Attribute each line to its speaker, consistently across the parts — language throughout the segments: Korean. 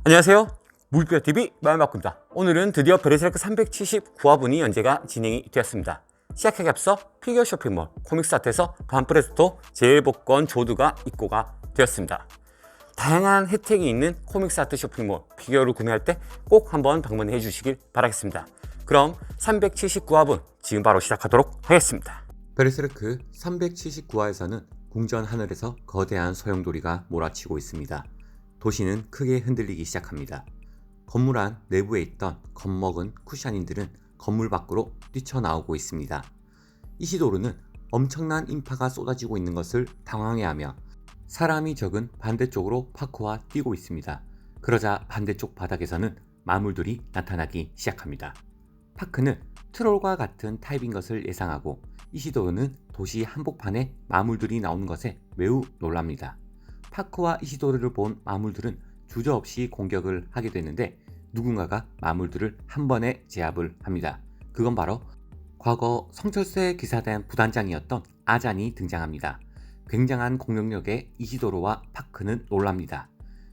Speaker 1: 안녕하세요. 물결TV 마음바꾼다. 오늘은 드디어 베르세르크 379화분이 연재가 진행이 되었습니다. 시작하기 앞서 피겨 쇼핑몰 코믹스아트에서 반프레스토 제일복권 조드가 입고가 되었습니다. 다양한 혜택이 있는 코믹스아트 쇼핑몰 피겨를 구매할 때 꼭 한번 방문해 주시길 바라겠습니다. 그럼 379화분 지금 바로 시작하도록 하겠습니다.
Speaker 2: 베르세르크 379화에서는 궁전 하늘에서 거대한 소용돌이가 몰아치고 있습니다. 도시는 크게 흔들리기 시작합니다. 건물 안 내부에 있던 겁먹은 쿠샤닌들은 건물 밖으로 뛰쳐나오고 있습니다. 이시도르는 엄청난 인파가 쏟아지고 있는 것을 당황해하며 사람이 적은 반대쪽으로 파크와 뛰고 있습니다. 그러자 반대쪽 바닥에서는 마물들이 나타나기 시작합니다. 파크는 트롤과 같은 타입인 것을 예상하고 이시도르는 도시 한복판에 마물들이 나오는 것에 매우 놀랍니다. 파크와 이시도르를 본 마물들은 주저없이 공격을 하게 되는데 누군가가 마물들을 한 번에 제압을 합니다. 그건 바로 과거 성철새 기사단 부단장이었던 아잔이 등장합니다. 굉장한 공격력에 이시도르와 파크는 놀랍니다.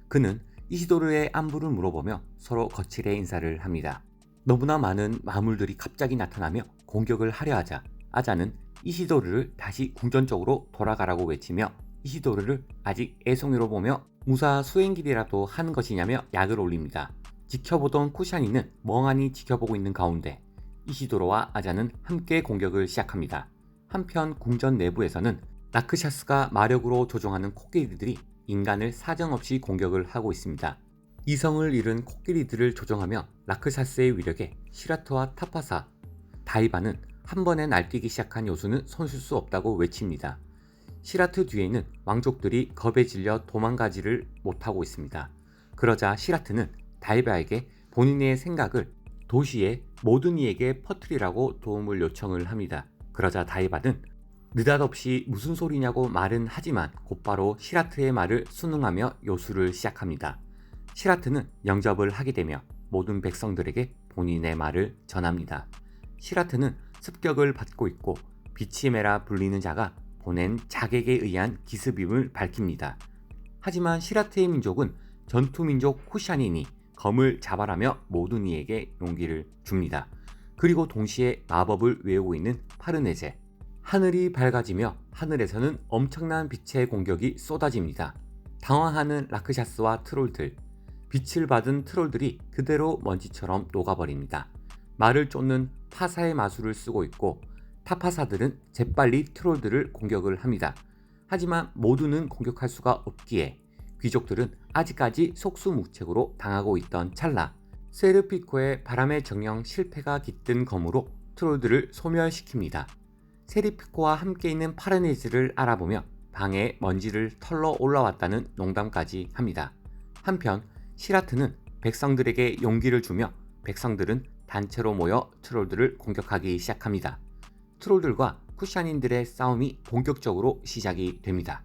Speaker 2: 그는 이시도르의 안부를 물어보며 서로 거칠게 인사를 합니다. 너무나 많은 마물들이 갑자기 나타나며 공격을 하려 하자 아잔은 이시도르를 다시 궁전 쪽으로 돌아가라고 외치며 이시도르를 아직 애송이로 보며 무사 수행길이라도 하는 것이냐며 약을 올립니다. 지켜보던 쿠샤니는 멍하니 지켜보고 있는 가운데 이시도르와 아잔은 함께 공격을 시작합니다. 한편 궁전 내부에서는 라크샤스가 마력으로 조종하는 코끼리들이 인간을 사정없이 공격을 하고 있습니다. 이성을 잃은 코끼리들을 조종하며 라크샤스의 위력에 시라트와 타파사, 다이바는 한 번에 날뛰기 시작한 요수는 손쓸 수 없다고 외칩니다. 시라트 뒤에는 왕족들이 겁에 질려 도망가지를 못하고 있습니다. 그러자 시라트는 다이바에게 본인의 생각을 도시의 모든 이에게 퍼뜨리라고 도움을 요청을 합니다. 그러자 다이바는 느닷없이 무슨 소리냐고 말은 하지만 곧바로 시라트의 말을 순응하며 요수를 시작합니다. 시라트는 영접을 하게 되며 모든 백성들에게 본인의 말을 전합니다. 시라트는 습격을 받고 있고 비치메라 불리는 자가 보낸 자객에 의한 기습임을 밝힙니다. 하지만 시라트의 민족은 전투민족 쿠샤닌이 검을 잡아라며 모든 이에게 용기를 줍니다. 그리고 동시에 마법을 외우고 있는 파르네제. 하늘이 밝아지며 하늘에서는 엄청난 빛의 공격이 쏟아집니다. 당황하는 라크샤스와 트롤들. 빛을 받은 트롤들이 그대로 먼지처럼 녹아버립니다. 말을 쫓는 파사의 마술을 쓰고 있고 타파사들은 재빨리 트롤들을 공격을 합니다. 하지만 모두는 공격할 수가 없기에 귀족들은 아직까지 속수무책으로 당하고 있던 찰나 세르피코의 바람의 정령 실패가 깃든 검으로 트롤들을 소멸시킵니다. 세르피코와 함께 있는 파르네즈를 알아보며 방에 먼지를 털러 올라왔다는 농담까지 합니다. 한편 시라트는 백성들에게 용기를 주며 백성들은 단체로 모여 트롤들을 공격하기 시작합니다. 트롤들과 쿠샤닌들의 싸움이 본격적으로 시작이 됩니다.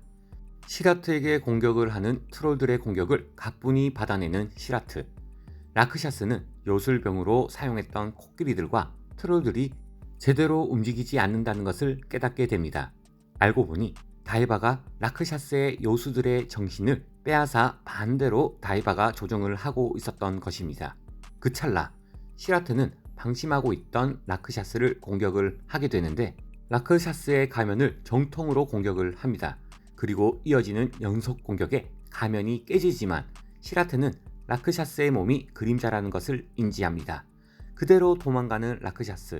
Speaker 2: 시라트에게 공격을 하는 트롤들의 공격을 가뿐히 받아내는 시라트. 라크샤스는 요술병으로 사용했던 코끼리들과 트롤들이 제대로 움직이지 않는다는 것을 깨닫게 됩니다. 알고 보니 다이바가 라크샤스의 요수들의 정신을 빼앗아 반대로 다이바가 조종을 하고 있었던 것입니다. 그 찰나 시라트는 방심하고 있던 라크샤스를 공격을 하게 되는데 라크샤스의 가면을 정통으로 공격을 합니다. 그리고 이어지는 연속 공격에 가면이 깨지지만 시라트는 라크샤스의 몸이 그림자라는 것을 인지합니다. 그대로 도망가는 라크샤스.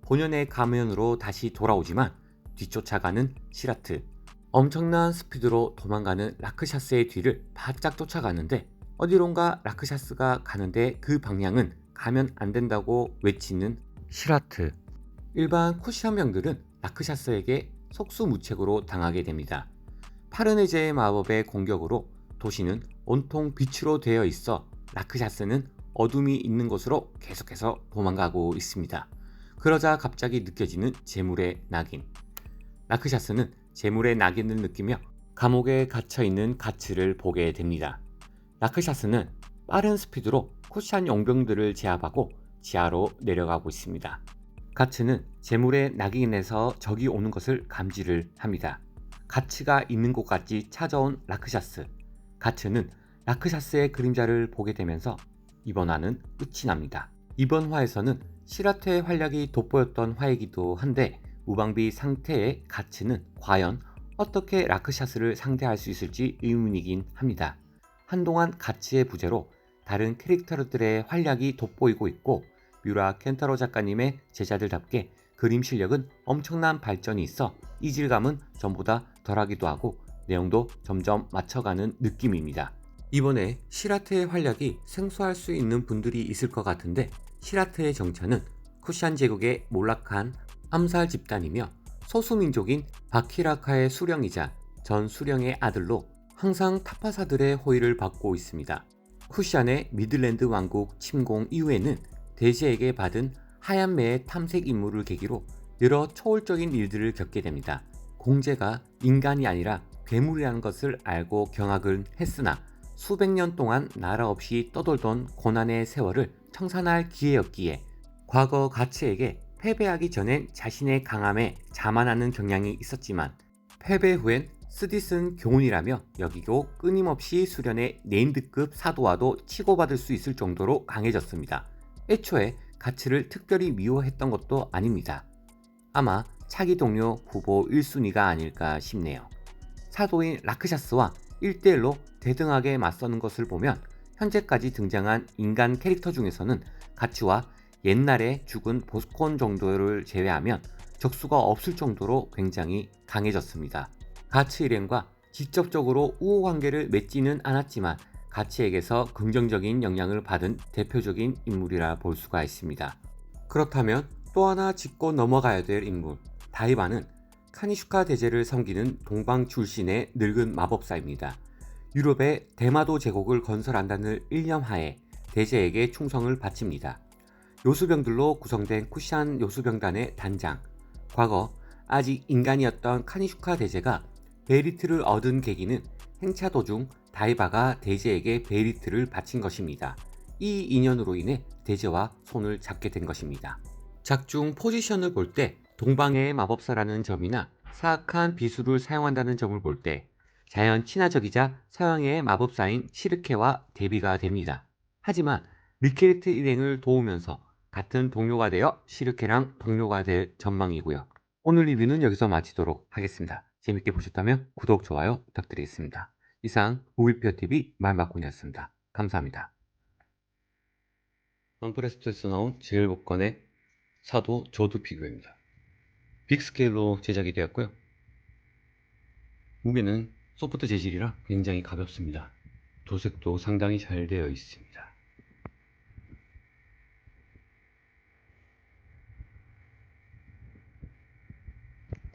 Speaker 2: 본연의 가면으로 다시 돌아오지만 뒤쫓아가는 시라트. 엄청난 스피드로 도망가는 라크샤스의 뒤를 바짝 쫓아가는데 어디론가 라크샤스가 가는데 그 방향은 가면 안 된다고 외치는 시라트. 일반 쿠시언병들은 라크샤스에게 속수무책으로 당하게 됩니다. 파르네제의 마법의 공격으로 도시는 온통 빛으로 되어 있어 라크샤스는 어둠이 있는 곳으로 계속해서 도망가고 있습니다. 그러자 갑자기 느껴지는 재물의 낙인. 라크샤스는 재물의 낙인을 느끼며 감옥에 갇혀있는 가츠를 보게 됩니다. 라크샤스는 빠른 스피드로 쿠샨 용병들을 제압하고 지하로 내려가고 있습니다. 가츠는 재물의 낙인에서 적이 오는 것을 감지를 합니다. 가츠가 있는 곳까지 찾아온 라크샤스. 가츠는 라크샤스의 그림자를 보게 되면서 이번 화는 끝이 납니다. 이번 화에서는 시라테의 활약이 돋보였던 화이기도 한데 무방비 상태의 가츠는 과연 어떻게 라크샤스를 상대할 수 있을지 의문이긴 합니다. 한동안 가츠의 부재로 다른 캐릭터들의 활약이 돋보이고 있고 뮤라 켄타로 작가님의 제자들답게 그림 실력은 엄청난 발전이 있어 이질감은 전보다 덜하기도 하고 내용도 점점 맞춰가는 느낌입니다. 이번에 시라테의 활약이 생소할 수 있는 분들이 있을 것 같은데 시라테의 정체는 쿠샨 제국의 몰락한 암살 집단이며 소수민족인 바키라카의 수령이자 전 수령의 아들로 항상 타파사들의 호의를 받고 있습니다. 쿠샨의 미들랜드 왕국 침공 이후에는 대제에게 받은 하얀 매의 탐색 임무를 계기로 여러 초월적인 일들을 겪게 됩니다. 공제가 인간이 아니라 괴물이라는 것을 알고 경악을 했으나 수백 년 동안 나라 없이 떠돌던 고난의 세월을 청산할 기회였기에 과거 가츠에게 패배하기 전엔 자신의 강함에 자만하는 경향이 있었지만 패배 후엔 쓰디쓴 교훈이라며 여기고 끊임없이 수련의 네임드급 사도와도 치고받을 수 있을 정도로 강해졌습니다. 애초에 가츠를 특별히 미워했던 것도 아닙니다. 아마 차기 동료 후보 1순위가 아닐까 싶네요. 사도인 라크샤스와 1대1로 대등하게 맞서는 것을 보면 현재까지 등장한 인간 캐릭터 중에서는 가츠와 옛날에 죽은 보스콘 정도를 제외하면 적수가 없을 정도로 굉장히 강해졌습니다. 가츠 일행과 직접적으로 우호 관계를 맺지는 않았지만 가츠에게서 긍정적인 영향을 받은 대표적인 인물이라 볼 수가 있습니다. 그렇다면 또 하나 짚고 넘어가야 될 인물, 다이바는 카니슈카 대제를 섬기는 동방 출신의 늙은 마법사입니다. 유럽의 대마도 제국을 건설한다는 일념하에 대제에게 충성을 바칩니다. 요수병들로 구성된 쿠샨 요수병단의 단장, 과거 아직 인간이었던 카니슈카 대제가 베리트를 얻은 계기는 행차 도중 다이바가 대제에게 베리트를 바친 것입니다. 이 인연으로 인해 대제와 손을 잡게 된 것입니다. 작중 포지션을 볼 때 동방의 마법사라는 점이나 사악한 비수를 사용한다는 점을 볼 때 자연 친화적이자 서양의 마법사인 시르케와 대비가 됩니다. 하지만 리케르트 일행을 도우면서 같은 동료가 되어 시르케랑 동료가 될 전망이고요. 오늘 리뷰는 여기서 마치도록 하겠습니다. 재밌게 보셨다면 구독, 좋아요 부탁드리겠습니다. 이상 무비표TV 말마꾼이었습니다. 감사합니다. 원프레스토에서 나온 제일 복권의 사도 조드 피규어입니다. 빅스케일로 제작이 되었고요. 무게는 소프트 재질이라 굉장히 가볍습니다. 도색도 상당히 잘 되어 있습니다.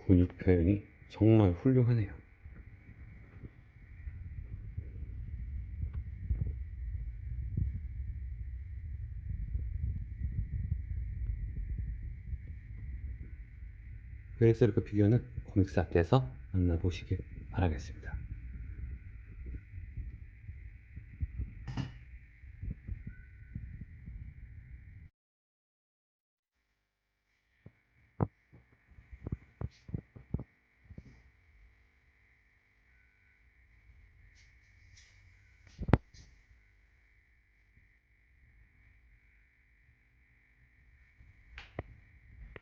Speaker 2: 근육 표현이 정말 훌륭하네요. 베르세르크 피규어는 코믹스 아트에서 만나보시길 바라겠습니다.